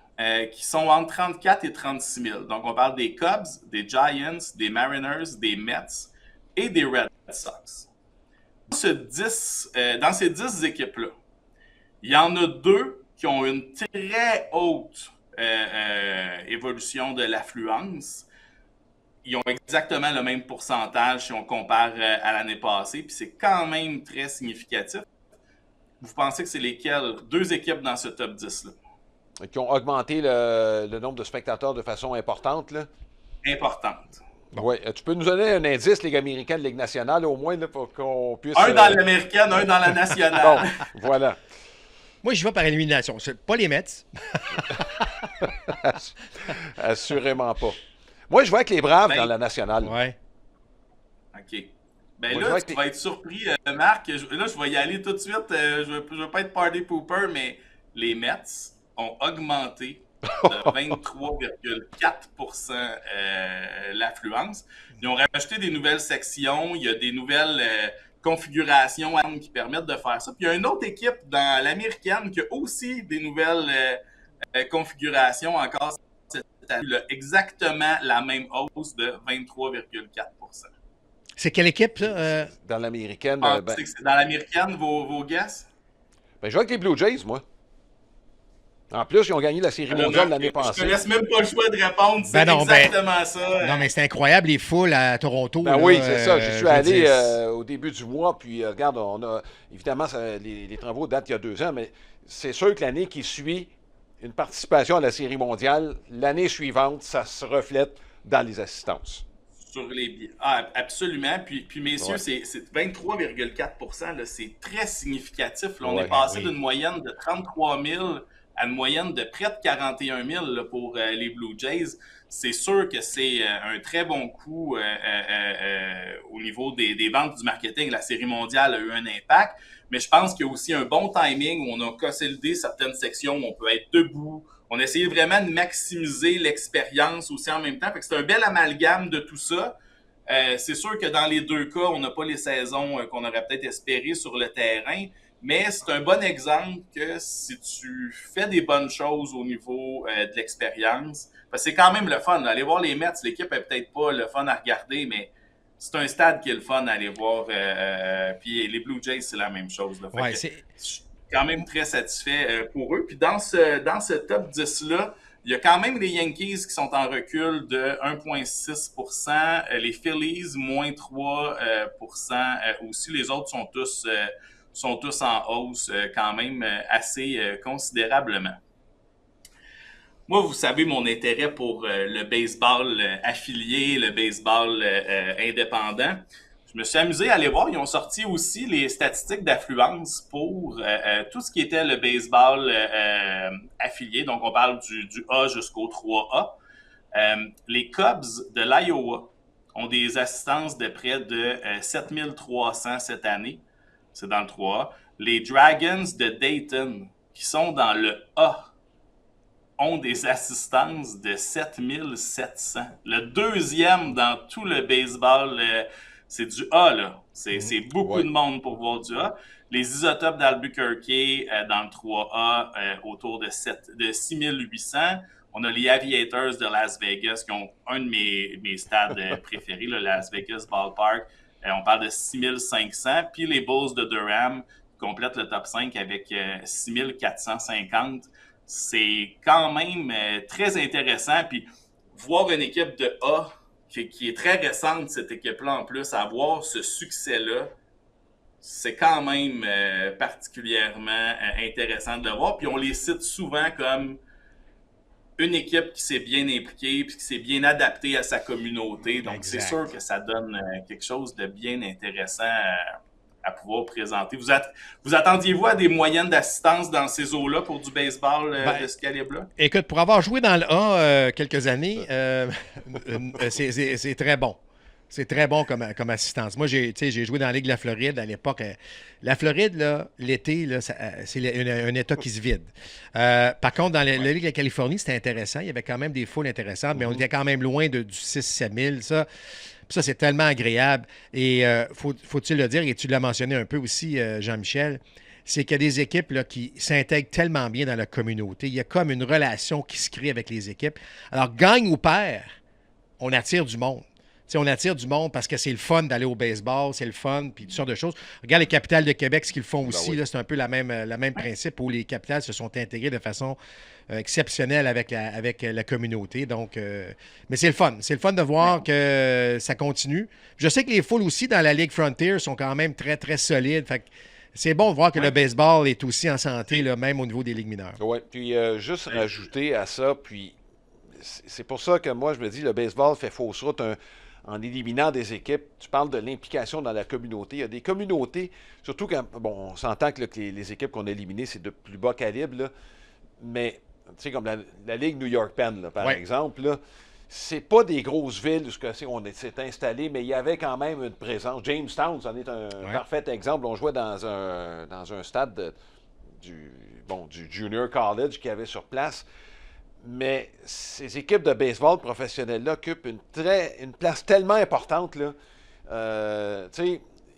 qui sont entre 34 et 36 000. Donc on parle des Cubs, des Giants, des Mariners, des Mets et des Red Sox. Dans ces 10 équipes-là, il y en a 2 qui ont une très haute évolution de l'affluence. Ils ont exactement le même pourcentage si on compare à l'année passée, puis c'est quand même très significatif. Vous pensez que c'est lesquelles? 2 équipes dans ce top 10-là. Qui ont augmenté le nombre de spectateurs de façon importante, là? Importante. Oui. Tu peux nous donner un indice, Ligue américaine, Ligue nationale, au moins, là, pour qu'on puisse... Un dans l'américaine, un dans la nationale. Bon, voilà. Moi, je vais par élimination. C'est pas les Mets. Assurément pas. Moi, je vois avec les Braves dans la nationale. Oui. OK. Ben là, tu vas être surpris, Marc. Là, je vais y aller tout de suite. Je veux pas être party pooper, mais les Mets ont augmenté de 23,4 l'affluence. Ils ont rajouté des nouvelles sections. Il y a des nouvelles configurations qui permettent de faire ça. Puis il y a une autre équipe dans l'américaine qui a aussi des nouvelles configurations encore. Exactement la même hausse de 23,4 %. C'est quelle équipe, ça? Dans l'américaine. C'est dans l'américaine, vos guesses? Ben, je vois avec les Blue Jays, moi. En plus, ils ont gagné la Série mondiale l'année Je passée. te laisse même pas le choix de répondre. C'est exactement ça. Non, mais c'est incroyable, les foules à Toronto. Ben là, oui, c'est ça. J'y suis allé dire, au début du mois, puis regarde, on a évidemment les travaux datent il y a 2 ans, mais c'est sûr que l'année qui suit une participation à la Série mondiale, l'année suivante, ça se reflète dans les assistances. Sur les billets. Ah, absolument. Puis messieurs, Ouais. c'est 23,4 %. C'est très significatif. Là, on Ouais, est passé oui. d'une moyenne de 33 000 à une moyenne de près de 41 000 là, pour les Blue Jays. C'est sûr que c'est un très bon coup au niveau des ventes du marketing. La Série mondiale a eu un impact, mais je pense qu'il y a aussi un bon timing où on a consolidé certaines sections où on peut être debout. On a essayé vraiment de maximiser l'expérience aussi en même temps. Fait que c'est un bel amalgame de tout ça. C'est sûr que dans les 2 cas, on n'a pas les saisons qu'on aurait peut-être espérées sur le terrain, mais c'est un bon exemple que si tu fais des bonnes choses au niveau de l'expérience, parce que c'est quand même le fun. Là. Aller voir les Mets, l'équipe est peut-être pas le fun à regarder, mais c'est un stade qui est le fun à aller voir. Puis les Blue Jays, c'est la même chose. Là. Ouais, je suis quand même très satisfait pour eux. Puis dans ce top 10-là, il y a quand même les Yankees qui sont en recul de 1,6 %. Les Phillies, moins 3 % aussi. Les autres sont tous en hausse quand même assez considérablement. Moi, vous savez mon intérêt pour le baseball affilié, le baseball indépendant. Je me suis amusé à aller voir. Ils ont sorti aussi les statistiques d'affluence pour tout ce qui était le baseball affilié. Donc, on parle du A jusqu'au 3A. Les Cubs de l'Iowa ont des assistances de près de 7300 cette année. C'est dans le 3A. Les Dragons de Dayton, qui sont dans le A, ont des assistances de 7700. Le deuxième dans tout le baseball, c'est du A, là. C'est beaucoup de monde pour voir du A. Les Isotopes d'Albuquerque dans le 3A, autour de 6800. On a les Aviators de Las Vegas qui ont un de mes stades préférés, le Las Vegas Ballpark. On parle de 6500. Puis les Bulls de Durham complètent le top 5 avec 6450. C'est quand même très intéressant. Puis voir une équipe de A qui est très récente, cette équipe-là en plus, avoir ce succès-là, c'est quand même particulièrement intéressant de le voir. Puis on les cite souvent comme une équipe qui s'est bien impliquée puis qui s'est bien adaptée à sa communauté. Donc, exact. C'est sûr que ça donne quelque chose de bien intéressant à pouvoir présenter. Vous attendiez-vous à des moyennes d'assistance dans ces eaux-là pour du baseball de ce calibre-là? Écoute, pour avoir joué dans le A quelques années, c'est très bon. C'est très bon comme assistance. Moi, j'ai joué dans la Ligue de la Floride à l'époque. La Floride, là, l'été, là, c'est un État qui se vide. Par contre, dans la Ligue de la Californie, c'était intéressant. Il y avait quand même des foules intéressantes, mais on était quand même loin du 6-7 000. Ça, c'est tellement agréable. Et faut-il le dire, et tu l'as mentionné un peu aussi, Jean-Michel, c'est qu'il y a des équipes là, qui s'intègrent tellement bien dans la communauté. Il y a comme une relation qui se crée avec les équipes. Alors, gagne ou perd, on attire du monde. T'sais, on attire du monde parce que c'est le fun d'aller au baseball, c'est le fun, puis toutes sortes de choses. Regarde les Capitales de Québec, ce qu'ils font aussi, oui. là, c'est un peu le même principe où les Capitales se sont intégrées de façon exceptionnelle avec la communauté. Donc, mais c'est le fun. C'est le fun de voir que ça continue. Je sais que les foules aussi dans la Ligue Frontier sont quand même très, très solides. Fait que c'est bon de voir que le baseball est aussi en santé, là, même au niveau des ligues mineures. Oui, puis juste rajouter à ça, puis c'est pour ça que moi, je me dis, le baseball fait fausse route en éliminant des équipes. Tu parles de l'implication dans la communauté. Il y a des communautés, surtout quand, bon, on s'entend que les équipes qu'on a éliminées, c'est de plus bas calibre, là, mais, tu sais, comme la Ligue New York Penn, là, par exemple, là, c'est pas des grosses villes où on s'est installé, mais il y avait quand même une présence. Jamestown, c'en est un parfait exemple. On jouait dans un stade du Junior College qu'il y avait sur place. Mais ces équipes de baseball professionnelles-là occupent une place tellement importante. Là.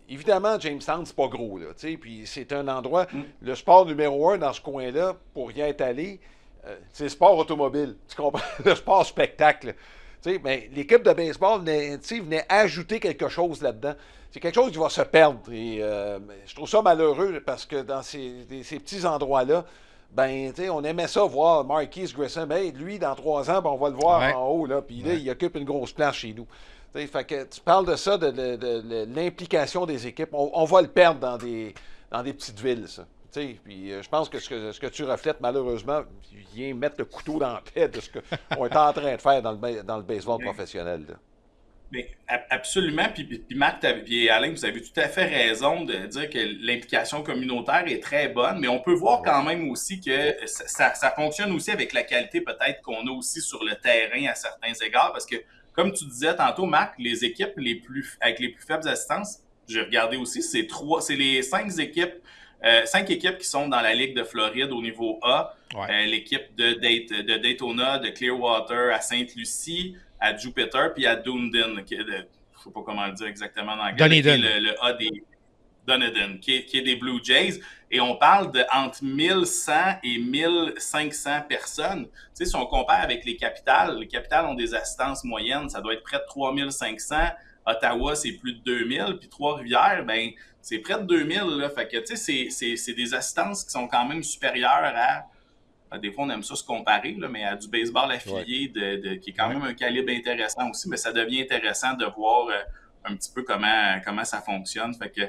Évidemment, Jamestown, c'est pas gros. Là, puis c'est un endroit, le sport numéro 1 dans ce coin-là, pour y être allé, c'est le sport automobile. Tu comprends? Le sport spectacle. Mais l'équipe de baseball venait ajouter quelque chose là-dedans. C'est quelque chose qui va se perdre. Et je trouve ça malheureux parce que dans ces petits endroits-là, ben, tu sais, on aimait ça voir Marquise Grissom. Hey, lui, dans 3 ans, ben, on va le voir Ouais. en haut, là. Puis là, il occupe une grosse place chez nous. Tu sais, fait que tu parles de ça, de l'implication des équipes. On va le perdre dans des petites villes, ça. Tu sais, puis je pense que ce que tu reflètes, malheureusement, vient mettre le couteau dans la plaie de ce qu'on est en train de faire dans le baseball professionnel, là. Mais absolument. Puis Marc et Alain, vous avez tout à fait raison de dire que l'implication communautaire est très bonne, mais on peut voir quand même aussi que ça fonctionne aussi avec la qualité peut-être qu'on a aussi sur le terrain à certains égards, parce que comme tu disais tantôt, Marc, les équipes avec les plus faibles assistances, j'ai regardé aussi, c'est les 5 équipes qui sont dans la Ligue de Floride au niveau A. Ouais. L'équipe de Daytona, de Clearwater, à Sainte-Lucie, à Jupiter, puis à Dunedin, je ne sais pas comment le dire exactement en anglais, Dunedin. qui est le A des Dunedin, qui est des Blue Jays. Et on parle de entre 1100 et 1500 personnes. Tu sais, si on compare avec les capitales ont des assistances moyennes, ça doit être près de 3500. Ottawa, c'est plus de 2000. Puis Trois-Rivières, ben c'est près de 2000. Là. Fait que, tu sais, c'est des assistances qui sont quand même supérieures à... Des fois, on aime ça se comparer, là, mais à du baseball affilié qui est quand même un calibre intéressant aussi. Mais ça devient intéressant de voir un petit peu comment ça fonctionne. Fait que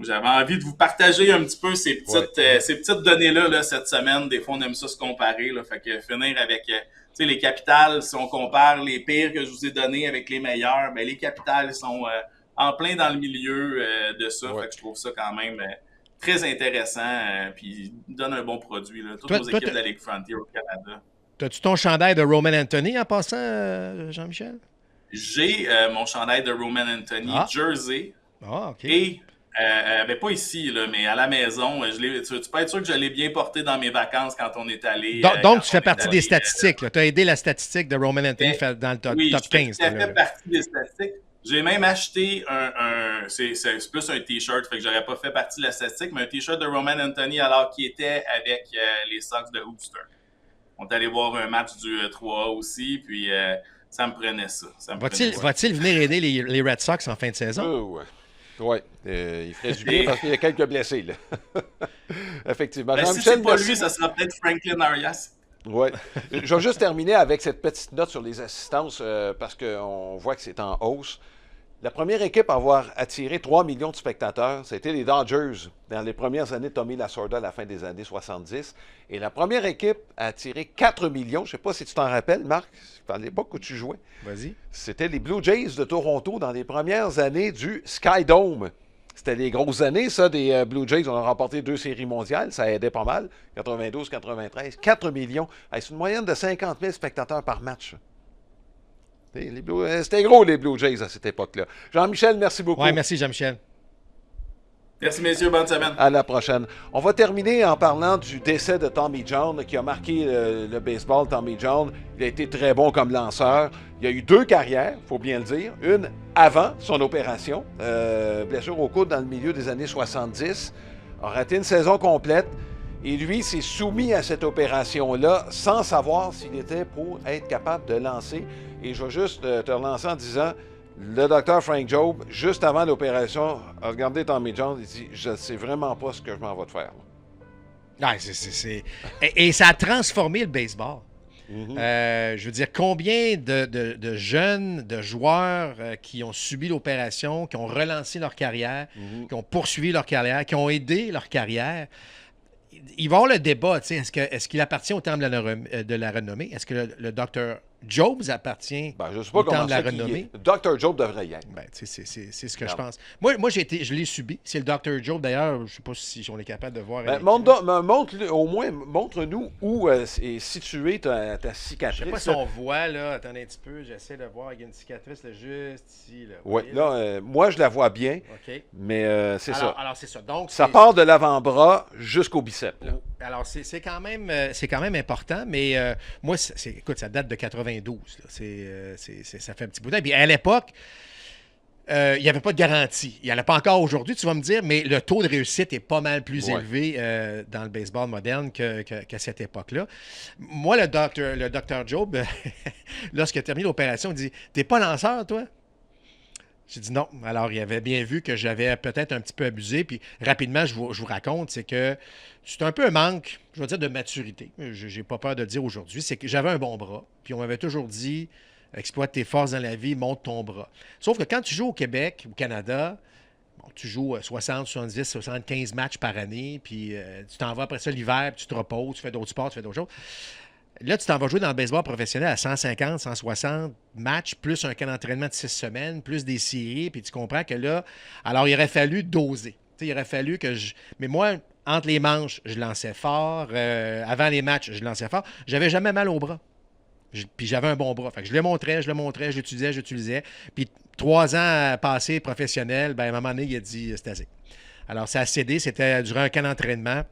j'avais envie de vous partager un petit peu ces petites données-là là, cette semaine. Des fois, on aime ça se comparer. Là. Fait que finir avec les capitales, si on compare les pires que je vous ai donnés avec les meilleurs, ben, les capitales sont en plein dans le milieu de ça. Fait que je trouve ça quand même très intéressant. Puis donne un bon produit. Là. Toutes nos équipes de la Ligue Frontier au Canada. As-tu ton chandail de Roman Anthony en passant, Jean-Michel? J'ai mon chandail de Roman Anthony Jersey. Ah, OK. Et ben pas ici, là, mais à la maison. Tu peux être sûr que je l'ai bien porté dans mes vacances quand on est allé. Donc, tu fais partie des statistiques. Tu as aidé la statistique de Roman Anthony dans le top 15. Oui, je fais partie des statistiques. J'ai même acheté c'est plus un T-shirt, fait que j'aurais pas fait partie de la statistique, mais un T-shirt de Roman Anthony alors qu'il était avec les Sox de Houston. On est allé voir un match du 3A aussi, puis ça me prenait ça. Va-t-il venir aider les Red Sox en fin de saison? Oui, il ferait du bien parce qu'il y a quelques blessés. Là. Effectivement. Ben, si c'est pas lui, ça sera peut-être Franklin Arias. Oui. Je vais juste terminer avec cette petite note sur les assistances parce qu'on voit que c'est en hausse. La première équipe à avoir attiré 3 millions de spectateurs, c'était les Dodgers dans les premières années de Tommy Lasorda à la fin des années 70. Et la première équipe à attirer 4 millions, je ne sais pas si tu t'en rappelles, Marc, à l'époque où tu jouais. Vas-y. C'était les Blue Jays de Toronto dans les premières années du Sky Dome. C'était les grosses années, ça, des Blue Jays. On a remporté 2 séries mondiales. Ça aidait pas mal. 92, 93. 4 millions. C'est une moyenne de 50 000 spectateurs par match. C'était gros, les Blue Jays, à cette époque-là. Jean-Michel, merci beaucoup. Oui, merci, Jean-Michel. Merci, messieurs. Bonne semaine. À la prochaine. On va terminer en parlant du décès de Tommy John, qui a marqué le baseball. Tommy John, il a été très bon comme lanceur. Il a eu 2 carrières, il faut bien le dire. Une avant son opération, blessure au coude dans le milieu des années 70. A raté une saison complète. Et lui s'est soumis à cette opération-là sans savoir s'il était pour être capable de lancer. Et je vais juste te relancer en disant, le docteur Frank Jobe, juste avant l'opération, a regardé Tommy John et dit « Je ne sais vraiment pas ce que je m'en vais te faire. » Ah, Et ça a transformé le baseball. Je veux dire, combien de jeunes, de joueurs qui ont subi l'opération, qui ont relancé leur carrière, qui ont poursuivi leur carrière, qui ont aidé leur carrière. Il va y avoir le débat, est-ce qu'il appartient au temple de la renommée? Est-ce que le Dr. Jobs appartient je ne sais pas au temple de la comment renommée? Dr. Job devrait y être. C'est ce que je pense. Moi je l'ai subi. C'est le Dr. Job, d'ailleurs, je ne sais pas si on est capable de voir. Montre-nous où est située ta cicatrice. Je ne sais pas si on voit, là. Attendez un petit peu, j'essaie de voir. Il y a une cicatrice là, juste ici. Oui, là, moi, je la vois bien. OK. Mais c'est ça. Alors, c'est ça. Donc, ça part de l'avant-bras jusqu'au biceps. Là. Alors, c'est quand même important, mais moi, écoute, ça date de 92. Là. Ça fait un petit bout de temps. Puis à l'époque, il n'y avait pas de garantie. Il n'y en a pas encore aujourd'hui, tu vas me dire, mais le taux de réussite est pas mal plus élevé dans le baseball moderne qu'à cette époque-là. Moi, le docteur Job, lorsqu'il a terminé l'opération, il dit « T'es pas lanceur, toi? » J'ai dit non. Alors, il avait bien vu que j'avais peut-être un petit peu abusé. Puis rapidement, je vous raconte, c'est que c'est un peu un manque, je vais dire, de maturité. J'ai pas peur de le dire aujourd'hui. C'est que j'avais un bon bras. Puis on m'avait toujours dit, exploite tes forces dans la vie, monte ton bras. Sauf que quand tu joues au Québec, au Canada, bon, tu joues 60, 70, 75 matchs par année. Puis tu t'en vas après ça l'hiver, puis tu te reposes, tu fais d'autres sports, tu fais d'autres choses. Là, tu t'en vas jouer dans le baseball professionnel à 150, 160 matchs, plus un camp d'entraînement de 6 semaines, plus des séries, puis tu comprends que là, alors il aurait fallu doser. T'sais, il aurait fallu que je... Mais moi, entre les manches, je lançais fort. Avant les matchs, je lançais fort. J'avais jamais mal au bras. Puis j'avais un bon bras. Fait que je le montrais, j'utilisais. Puis 3 ans passés professionnels, ben, à un moment donné, il a dit c'est assez. Alors, ça a cédé. C'était durant un camp d'entraînement.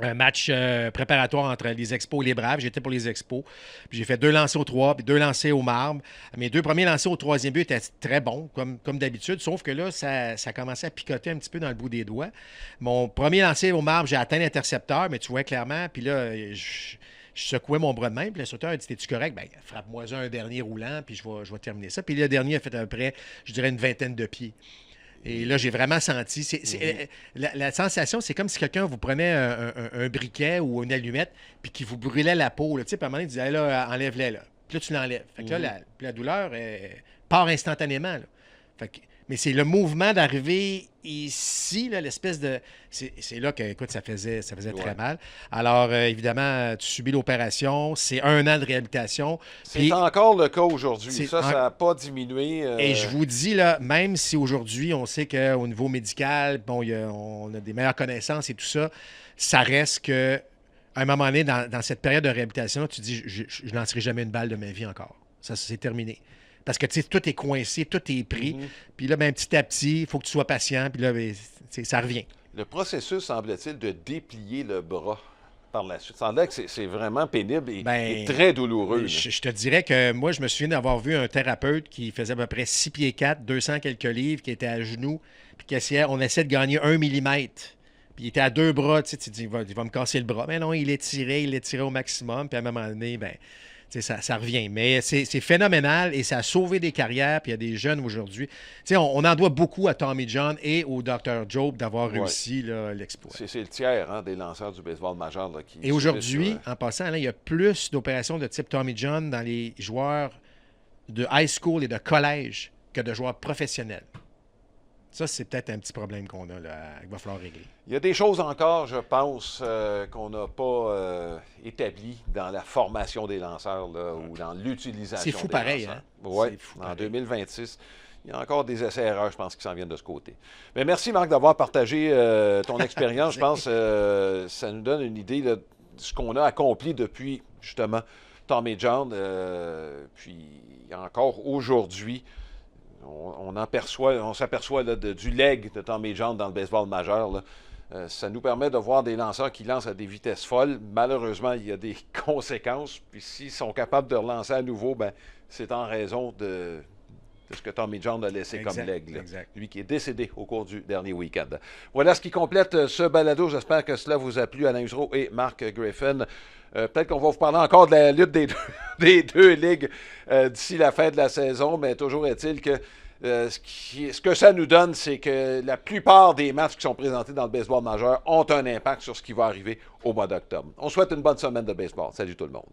Un match préparatoire entre les Expos et les Braves. J'étais pour les Expos. Puis j'ai fait 2 lancers au 3, puis 2 lancers au marbre. Mes 2 premiers lancers au 3e but étaient très bons, comme d'habitude, sauf que là, ça commençait à picoter un petit peu dans le bout des doigts. Mon premier lancer au marbre, j'ai atteint l'intercepteur, mais tu vois clairement, puis là, je secouais mon bras de main, puis le sauteur a dit « T'es-tu correct? » Ben, frappe-moi un dernier roulant, puis je vais terminer ça. Puis le dernier a fait à peu près, je dirais, une vingtaine de pieds. Et là, j'ai vraiment senti. La sensation, c'est comme si quelqu'un vous prenait un briquet ou une allumette puis qui vous brûlait la peau. Tu sais, puis à un moment donné, il disait là, enlève-la. Là. Puis là, tu l'enlèves. Fait que là, la douleur part instantanément. Là. Fait que, mais c'est le mouvement d'arriver ici, là, l'espèce de. C'est là que, écoute, ça faisait très mal. Alors, évidemment, tu subis l'opération. C'est 1 an de réhabilitation. C'est encore le cas aujourd'hui. Ça n'a pas diminué. Et je vous dis, là, même si aujourd'hui, on sait qu'au niveau médical, bon, on a des meilleures connaissances et tout ça, ça reste que à un moment donné, dans cette période de réhabilitation, tu dis, je n'en lancerai jamais une balle de ma vie encore. Ça c'est terminé. Parce que, tu sais, tout est coincé, tout est pris. Puis là, ben, petit à petit, il faut que tu sois patient. Puis là, ben, ça revient. Le processus, semble-t-il, de déplier le bras par la suite, ça semble que c'est vraiment pénible et très douloureux. Je te dirais que moi, je me souviens d'avoir vu un thérapeute qui faisait à peu près 6 pieds 4, 200 quelques livres, qui était à genoux, puis on essaie de gagner 1 millimètre. Puis il était à 2 bras, tu sais, tu dis, il va me casser le bras. Mais non, il l'étirait au maximum. Puis à un moment donné, ben... Ça revient. Mais c'est phénoménal et ça a sauvé des carrières. Puis il y a des jeunes aujourd'hui. On en doit beaucoup à Tommy John et au Dr. Jobe d'avoir réussi l'exploit. C'est le tiers des lanceurs du baseball majeur qui... Et aujourd'hui, en passant, là, il y a plus d'opérations de type Tommy John dans les joueurs de high school et de collège que de joueurs professionnels. Ça, c'est peut-être un petit problème qu'on a, là, qu'il va falloir régler. Il y a des choses encore, je pense, qu'on n'a pas établies dans la formation des lanceurs là, ou dans l'utilisation des lanceurs. C'est fou pareil, hein? Oui, en 2026. Il y a encore des essais-erreurs, je pense, qui s'en viennent de ce côté. Mais merci, Marc, d'avoir partagé ton expérience. Je pense que ça nous donne une idée de ce qu'on a accompli depuis, justement, Tommy John. Puis, encore aujourd'hui, on s'aperçoit du leg de Tommy John dans le baseball majeur. Là. Ça nous permet de voir des lanceurs qui lancent à des vitesses folles. Malheureusement, il y a des conséquences. Puis s'ils sont capables de relancer à nouveau, ben, c'est en raison de ce que Tommy John a laissé comme leg. Lui qui est décédé au cours du dernier week-end. Voilà ce qui complète ce balado. J'espère que cela vous a plu. Alain Usereau et Marc Griffin. Peut-être qu'on va vous parler encore de la lutte des deux ligues d'ici la fin de la saison, mais toujours est-il que ce que ça nous donne, c'est que la plupart des matchs qui sont présentés dans le baseball majeur ont un impact sur ce qui va arriver au mois d'octobre. On souhaite une bonne semaine de baseball. Salut tout le monde.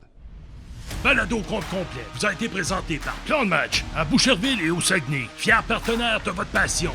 Balado compte complet vous a été présenté par Plan de Match à Boucherville et au Saguenay, fiers partenaires de votre passion.